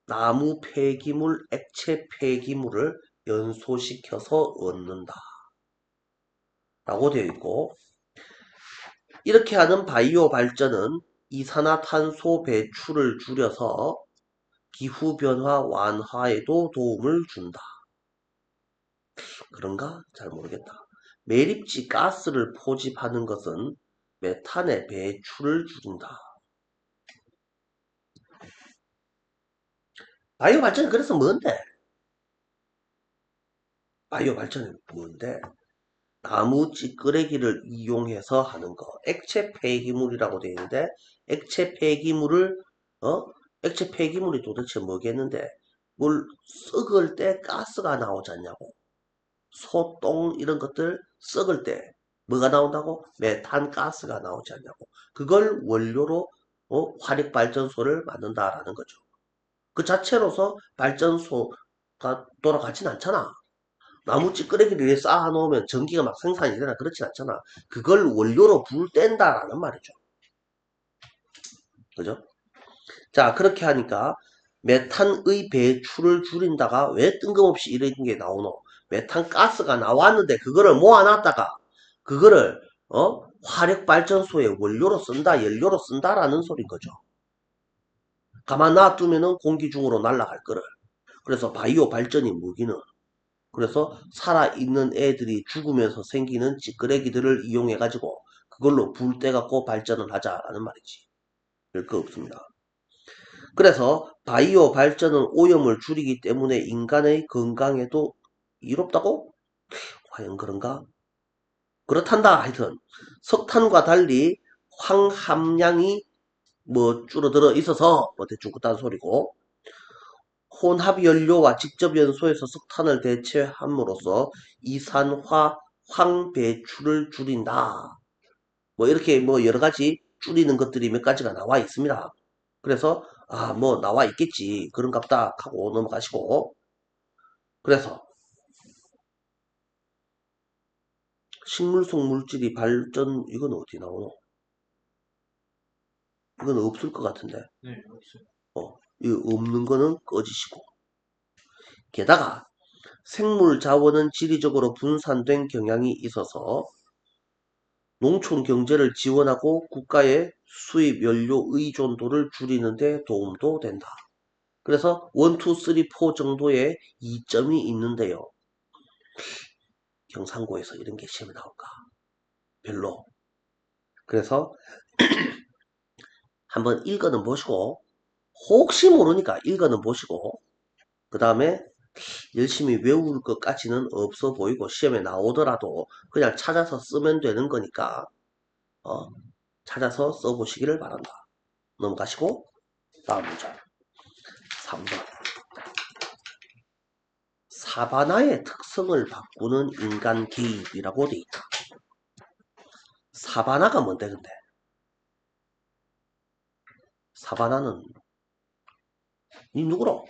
나무 폐기물, 액체 폐기물을 연소시켜서 얻는다. 라고 되어 있고 이렇게 하는 바이오 발전은 이산화탄소 배출을 줄여서 기후변화 완화에도 도움을 준다. 그런가? 잘 모르겠다. 매립지 가스를 포집하는 것은 메탄의 배출을 줄인다. 바이오 발전은 그래서 뭔데? 바이오 발전은 뭔데? 나무 찌끄레기를 이용해서 하는 거. 액체 폐기물이라고 되어 있는데 액체 폐기물을 액체 폐기물이 도대체 뭐겠는데 뭘 썩을 때 가스가 나오지 않냐고. 소똥 이런 것들 썩을 때 뭐가 나온다고? 메탄 가스가 나오지 않냐고. 그걸 원료로 화력발전소를 만든다라는 거죠. 그 자체로서 발전소가 돌아가진 않잖아. 나무 찌끄레기를 위해 쌓아놓으면 전기가 막 생산이 되나 그렇진 않잖아. 그걸 원료로 불 뗀다라는 말이죠. 그죠? 자, 그렇게 하니까 메탄의 배출을 줄인다가 왜 뜬금없이 이런 게 나오노? 메탄 가스가 나왔는데 그거를 모아놨다가 그거를 화력발전소의 원료로 쓴다, 연료로 쓴다라는 소린 거죠. 가만 놔두면은 공기 중으로 날아갈 거를. 그래서 바이오 발전이 무기는 그래서 살아있는 애들이 죽으면서 생기는 찌끄레기들을 이용해가지고 그걸로 불 떼갖고 발전을 하자라는 말이지. 별거 없습니다. 그래서 바이오 발전은 오염을 줄이기 때문에 인간의 건강에도 이롭다고? 과연 그런가? 그렇단다. 하여튼 석탄과 달리 황함량이 뭐 줄어들어 있어서 뭐 대충 그딴 소리고 혼합연료와 직접 연소해서 석탄을 대체함으로써 이산화 황 배출을 줄인다. 뭐 이렇게 뭐 여러 가지 줄이는 것들이 몇 가지가 나와 있습니다. 그래서 아, 뭐 나와 있겠지. 그런갑다 하고 넘어가시고. 그래서 식물 속 물질이 발전, 이건 어디 나오노? 이건 없을 것 같은데. 네, 없어요. 이거 없는 거는 꺼지시고. 게다가 생물 자원은 지리적으로 분산된 경향이 있어서 농촌 경제를 지원하고 국가의 수입 연료 의존도를 줄이는 데 도움도 된다. 그래서 1, 2, 3, 4 정도의 이점이 있는데요. 경상고에서 이런 게 시험에 나올까? 별로. 그래서 한번 읽어는 보시고 혹시 모르니까 읽어는 보시고 그 다음에 열심히 외울 것까지는 없어 보이고 시험에 나오더라도 그냥 찾아서 쓰면 되는 거니까 찾아서 써보시기를 바란다. 넘어가시고 다음 문제 3번. 사바나의 특성을 바꾸는 인간 개입이라고 돼 있다. 사바나가 뭔데 근데? 사바나는 이 누구로?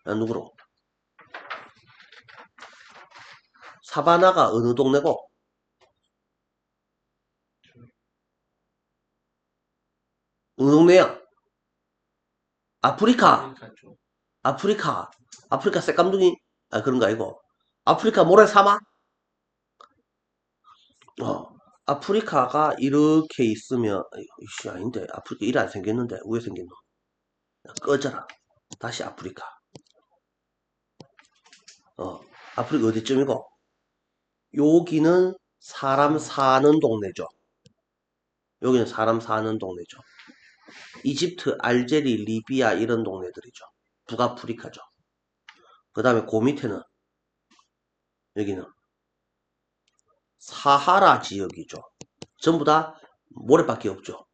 누구로? 사바나가 어느 동네고? 어느 동네야? 아프리카. 아프리카 쪽. 아프리카. 아프리카 새kam둥이? 아 그런 거 아니고. 아프리카 모래사막? 아프리카가 이렇게 있으면 이씨 아닌데 아프리카 일 안 생겼는데 왜 생겼노? 꺼져라. 다시 아프리카. 아프리카 어디쯤이고? 여기는 사람 사막. 사는 동네죠. 여기는 사람 사는 동네죠. 이집트, 알제리, 리비아 이런 동네들이죠. 북아프리카죠. 그 다음에 그 밑에는 여기는 사하라 지역이죠. 전부 다 모래밖에 없죠.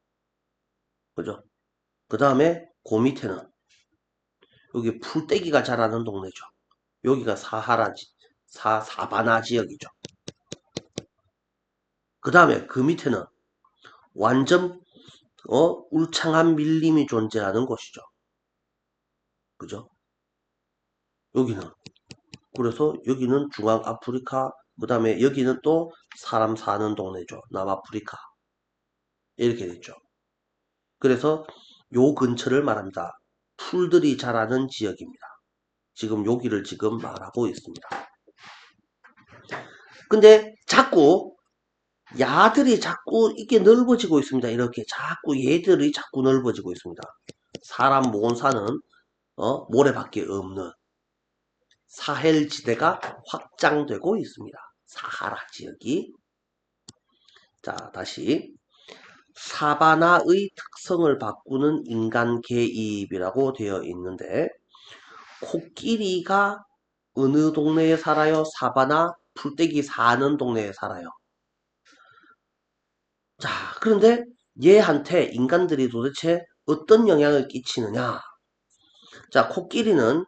그죠? 그 다음에 그 밑에는 여기 풀떼기가 자라는 동네죠. 여기가 사바나 지역이죠. 그 다음에 그 밑에는 완전 울창한 밀림이 존재하는 곳이죠. 그죠? 여기는 그래서 여기는 중앙아프리카 그 다음에 여기는 또 사람 사는 동네죠. 남아프리카 이렇게 됐죠. 그래서 요 근처를 말합니다. 풀들이 자라는 지역입니다. 지금 여기를 지금 말하고 있습니다. 근데 자꾸 야들이 자꾸 이게 넓어지고 있습니다. 이렇게 자꾸 얘들이 자꾸 넓어지고 있습니다. 사람 모은사는 모래밖에 없는 사헬 지대가 확장되고 있습니다. 사하라 지역이. 자, 다시 사바나의 특성을 바꾸는 인간 개입이라고 되어 있는데 코끼리가 어느 동네에 살아요? 사바나 풀떼기 사는 동네에 살아요. 자, 그런데 얘한테 인간들이 도대체 어떤 영향을 끼치느냐? 자, 코끼리는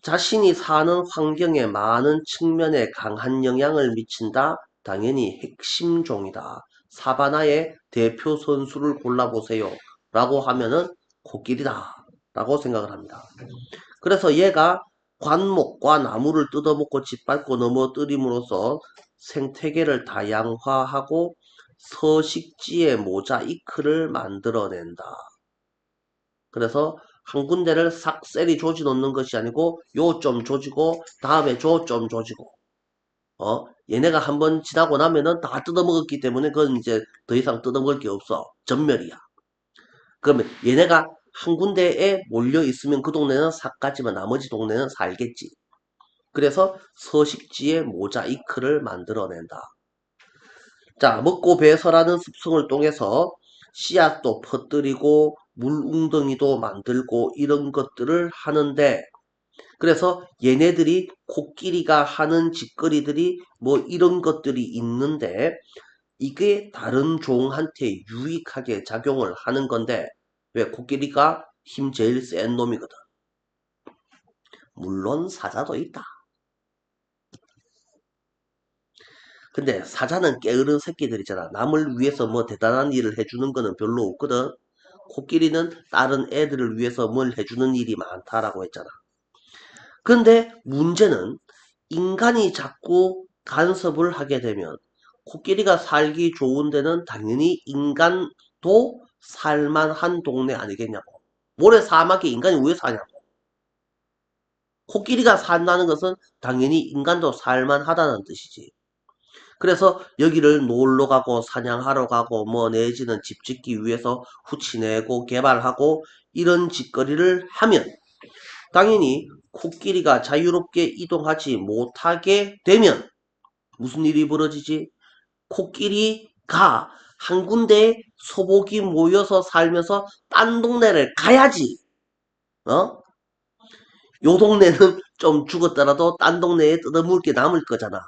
자신이 사는 환경에 많은 측면에 강한 영향을 미친다. 당연히 핵심종이다. 사바나의 대표 선수를 골라보세요. 라고 하면은 코끼리다. 라고 생각을 합니다. 그래서 얘가 관목과 나무를 뜯어먹고 짓밟고 넘어뜨림으로써 생태계를 다양화하고 서식지의 모자이크를 만들어낸다. 그래서 한 군데를 싹 셀이 조지 놓는 것이 아니고 요 좀 조지고 다음에 저 좀 조지고 얘네가 한번 지나고 나면은 다 뜯어먹었기 때문에 그건 이제 더 이상 뜯어먹을 게 없어. 전멸이야. 그러면 얘네가 한 군데에 몰려 있으면 그 동네는 삭가지만 나머지 동네는 살겠지. 그래서 서식지의 모자이크를 만들어낸다. 자, 먹고 배설하는 습성을 통해서 씨앗도 퍼뜨리고 물웅덩이도 만들고 이런 것들을 하는데 그래서 얘네들이 코끼리가 하는 짓거리들이 뭐 이런 것들이 있는데 이게 다른 종한테 유익하게 작용을 하는 건데 왜 코끼리가 힘 제일 센 놈이거든. 물론 사자도 있다. 근데 사자는 게으른 새끼들이잖아. 남을 위해서 뭐 대단한 일을 해주는 거는 별로 없거든. 코끼리는 다른 애들을 위해서 뭘 해주는 일이 많다라고 했잖아. 근데 문제는 인간이 자꾸 간섭을 하게 되면 코끼리가 살기 좋은 데는 당연히 인간도 살만한 동네 아니겠냐고. 모래 사막에 인간이 왜 사냐고. 코끼리가 산다는 것은 당연히 인간도 살만하다는 뜻이지. 그래서 여기를 놀러 가고 사냥하러 가고 뭐 내지는 집 짓기 위해서 후치내고 개발하고 이런 짓거리를 하면 당연히 코끼리가 자유롭게 이동하지 못하게 되면 무슨 일이 벌어지지? 코끼리가 한 군데에 소복이 모여서 살면서 딴 동네를 가야지. 어? 요 동네는 좀 죽었더라도 딴 동네에 뜯어먹을 게 남을 거잖아.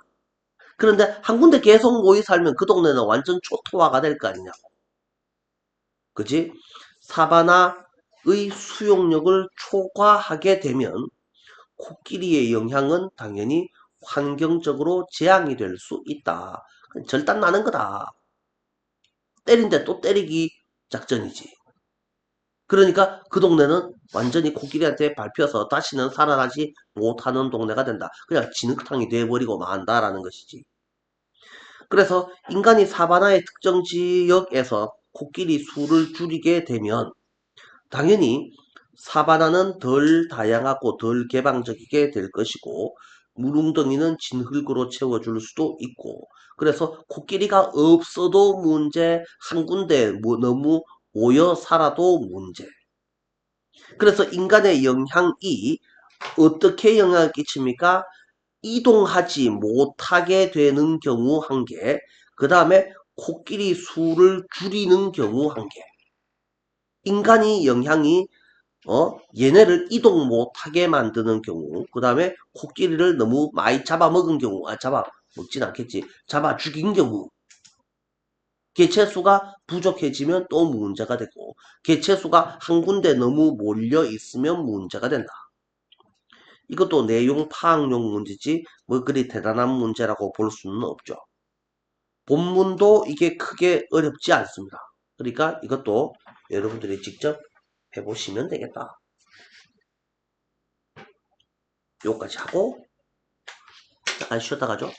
그런데 한 군데 계속 모여 살면 그 동네는 완전 초토화가 될 거 아니냐. 그지? 사바나의 수용력을 초과하게 되면 코끼리의 영향은 당연히 환경적으로 재앙이 될 수 있다. 절단 나는 거다. 때린데 또 때리기 작전이지. 그러니까 그 동네는 완전히 코끼리한테 밟혀서 다시는 살아나지 못하는 동네가 된다. 그냥 진흙탕이 돼버리고 만다라는 것이지. 그래서 인간이 사바나의 특정 지역에서 코끼리 수를 줄이게 되면 당연히 사바나는 덜 다양하고 덜 개방적이게 될 것이고 물웅덩이는 진흙으로 채워줄 수도 있고 그래서 코끼리가 없어도 문제, 한 군데 너무 모여 살아도 문제. 그래서 인간의 영향이 어떻게 영향을 끼칩니까? 이동하지 못하게 되는 경우 한 개, 그 다음에 코끼리 수를 줄이는 경우 한 개. 인간이 영향이 얘네를 이동 못하게 만드는 경우, 그 다음에 코끼리를 너무 많이 잡아먹은 경우, 잡아먹진 않겠지. 잡아 죽인 경우, 개체수가 부족해지면 또 문제가 되고, 개체수가 한 군데 너무 몰려 있으면 문제가 된다. 이것도 내용 파악용 문제지, 뭐 그리 대단한 문제라고 볼 수는 없죠. 본문도 이게 크게 어렵지 않습니다. 그러니까 이것도 여러분들이 직접 해보시면 되겠다. 요까지 하고 잠깐 쉬었다 가죠.